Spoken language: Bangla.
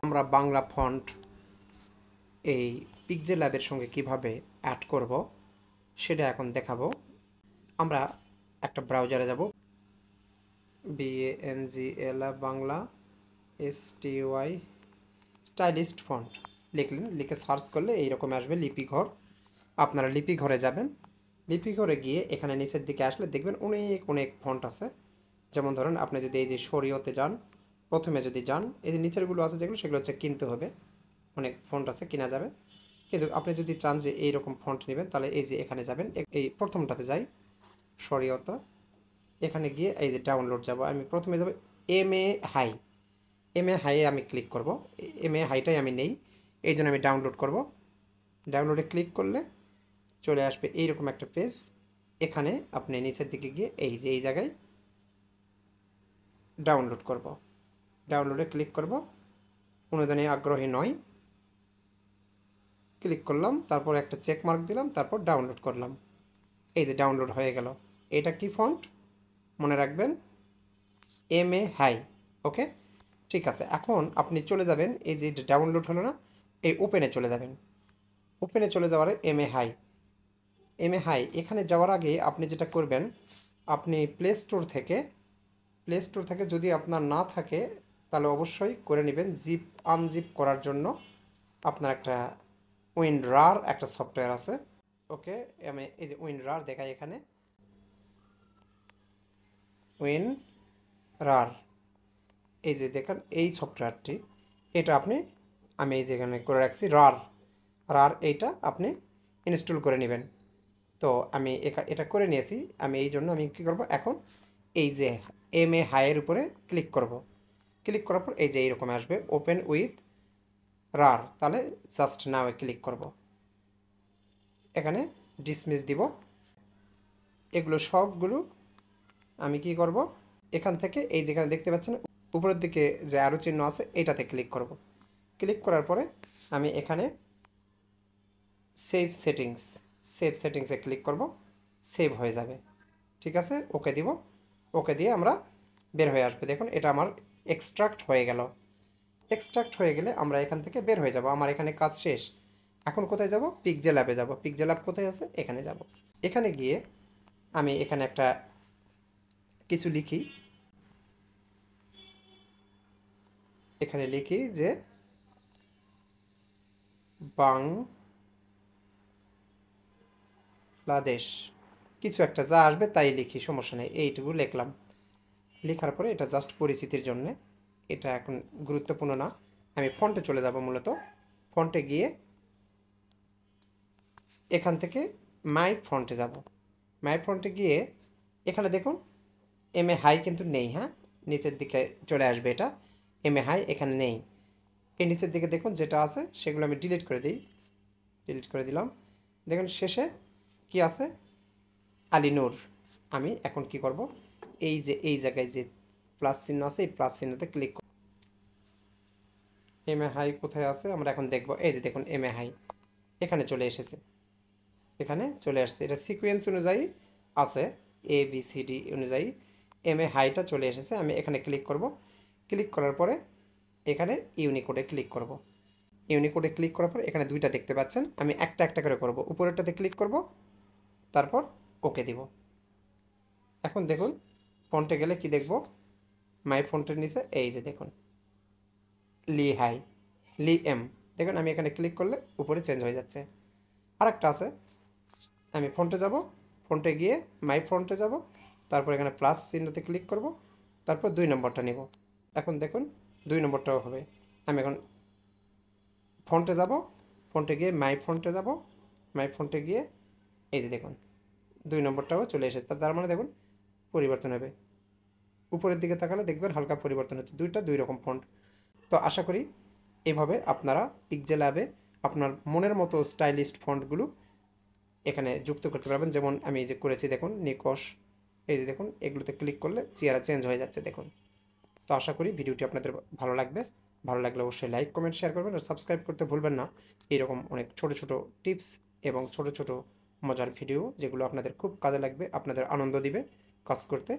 আমরা বাংলা ফন্ট এই পিকজেল ল্যাবের সঙ্গে কিভাবে অ্যাড করব সেটা এখন দেখাবো। আমরা একটা ব্রাউজারে যাব, BANGL Bangla STY stylist font লিখলেন, লিখে সার্চ করলে এইরকম আসবে লিপিঘর। আপনারা লিপিঘরে যাবেন, লিপিঘরে গিয়ে এখানে নিচের দিকে আসলে দেখবেন অনেক অনেক ফন্ট আছে। যেমন ধরুন আপনি যদি এই যে শরীয়তে যান, প্রথমে যদি যান, এই যে নিচেরগুলো আছে যেগুলো সেগুলো হচ্ছে কিনতে হবে, অনেক ফন্ট আছে কিনা যাবে। কিন্তু আপনি যদি চান যে এইরকম ফন্ট নেবেন তাহলে এই যে এখানে যাবেন, এই প্রথমটাতে যাই শরীয়ত, এখানে গিয়ে এই যে ডাউনলোড যাব। আমি প্রথমে যাব MA হাই, MA হাইয়ে আমি ক্লিক করব, MA হাইটাই আমি নেই, এই জন্য আমি ডাউনলোড করব। ডাউনলোডে ক্লিক করলে চলে আসবে এইরকম একটা পেজ। এখানে আপনি নিচের দিকে গিয়ে এই যে এই জায়গায় ডাউনলোড করব, ডাউনলোডে ক্লিক করব, অনুদানে আগ্রহী নয় ক্লিক করলাম, তারপর একটা চেক মার্ক দিলাম, তারপর ডাউনলোড করলাম। এই যে ডাউনলোড হয়ে গেল। এটা কি ফন্ট মনে রাখবেন, MA হাই। ওকে, ঠিক আছে। এখন আপনি চলে যাবেন, এই যে ডাউনলোড হলো না, এই ওপেনে চলে যাবেন। ওপেনে চলে যাওয়ার MA হাই, MA হাই এখানে যাওয়ার আগে আপনি যেটা করবেন, আপনি প্লে স্টোর থেকে যদি আপনার না থাকে তাহলে অবশ্যই করে নেবেন। জিপ আনজিপ করার জন্য আপনার একটা WinRAR একটা সফটওয়্যার আছে। ওকে, আমি এই যে WinRAR দেখাই এখানে, WinRAR এই যে দেখেন এই সফটওয়্যারটি, এটা আমি এই যে এখানে করে রাখছি রার এইটা আপনি ইনস্টল করে নেবেন। তো আমি এটা করে নিয়েছি, আমি এই জন্য আমি কী করব, এখন এই যে MA হাইয়ের উপরে ক্লিক করব। ক্লিক করার পর এই যে এইরকম আসবে ওপেন উইথ রার, তাহলে জাস্ট নাও ক্লিক করব, এখানে ডিসমিস দিব। এগুলো সবগুলো আমি কি করব, এখান থেকে এই যেখানে দেখতে পাচ্ছেন উপরের দিকে যে আরও চিহ্ন আছে এইটাতে ক্লিক করব। ক্লিক করার পরে আমি এখানে সেভ সেটিংসে ক্লিক করব, সেভ হয়ে যাবে। ঠিক আছে, ওকে দিব। ওকে দিয়ে আমরা বের হয়ে আসবে। দেখুন এটা আমার এক্সট্রাক্ট হয়ে গেল। এক্সট্রাক্ট হয়ে গেলে আমরা এখান থেকে বের হয়ে যাব, আমার এখানে কাজ শেষ। এখন কোথায় যাব, পিকজেল অ্যাপে যাব। পিকজেল অ্যাপ কোথায় আছে, এখানে যাব। এখানে গিয়ে আমি এখানে একটা কিছু লিখি, এখানে লিখি যে বাংলাদেশ, কিছু একটা যা আসবে তাই লিখি, সমস্যা নেই, এইটুকু লিখলাম। লেখার পরে এটা জাস্ট পরিচিতির জন্যে, এটা এখন গুরুত্বপূর্ণ না। আমি ফন্টে চলে যাব, মূলত ফন্টে গিয়ে এখান থেকে মাই ফন্টে যাব। মাই ফন্টে গিয়ে এখানে দেখুন MA হাই কিন্তু নেই, হ্যাঁ নিচের দিকে চলে আসবে এটা, MA হাই এখানে নেই। এই নিচের দিকে দেখুন যেটা আছে সেগুলো আমি ডিলিট করে দিই, ডিলিট করে দিলাম। দেখুন শেষে কি আছে, আলিনুর। আমি এখন কি করব, এই যে এই জায়গায় যে প্লাস চিহ্ন আছে এই প্লাস চিহ্নতে ক্লিক করব। MA হাই কোথায় আছে আমরা এখন দেখব, এই যে দেখুন MA হাই এখানে চলে এসেছে, এখানে চলে আসছে। এটা সিকোয়েন্স অনুযায়ী আছে, ABCD অনুযায়ী MA হাইটা চলে এসেছে। আমি এখানে ক্লিক করব, ক্লিক করার পরে এখানে ইউনিকোডে ক্লিক করব। ইউনিকোডে ক্লিক করার পর এখানে দুইটা দেখতে পাচ্ছেন, আমি একটা একটা করে করব। উপরেরটাতে ক্লিক করব, তারপর ওকে দিব। এখন দেখুন ফন্টে গেলে কি দেখব, মাই ফন্টের নিচে এই যে দেখুন লি হাই, লি এম, দেখুন আমি এখানে ক্লিক করলে উপরে চেঞ্জ হয়ে যাচ্ছে। আরেকটা আছে, আমি ফন্টে যাব, ফন্টে গিয়ে মাই ফন্টে যাব, তারপর এখানে প্লাস চিহ্নতে ক্লিক করব, তারপর 2 নম্বরটা নেব। এখন দেখুন 2 নম্বরটাও হবে। আমি এখন ফন্টে যাব, ফন্টে গিয়ে মাই ফন্টে যাব, মাই ফন্টে গিয়ে এই যে দেখুন 2 নম্বরটাও চলে এসেছে। তার মানে দেখুন পরিবর্তন হবে, উপরের দিকে তাকালে দেখবেন হালকা পরিবর্তন হচ্ছে, দুইটা দুই রকম ফন্ট। তো আশা করি এভাবে আপনারা পিকজেল অ্যাপে আপনার মনের মতো স্টাইলিস্ট ফন্টগুলো এখানে যুক্ত করতে পারবেন। যেমন আমি এই যে করেছি দেখুন নিকশ, এই যে দেখুন এগুলোতে ক্লিক করলে চেহারা চেঞ্জ হয়ে যাচ্ছে দেখুন। তো আশা করি ভিডিওটি আপনাদের ভালো লাগবে। ভালো লাগলে অবশ্যই লাইক কমেন্ট শেয়ার করবেন আর সাবস্ক্রাইব করতে ভুলবেন না। এরকম অনেক ছোট ছোট টিপস এবং ছোট ছোট মজার ভিডিও যেগুলো আপনাদের খুব কাজে লাগবে, আপনাদের আনন্দ দিবে কাজ করতে।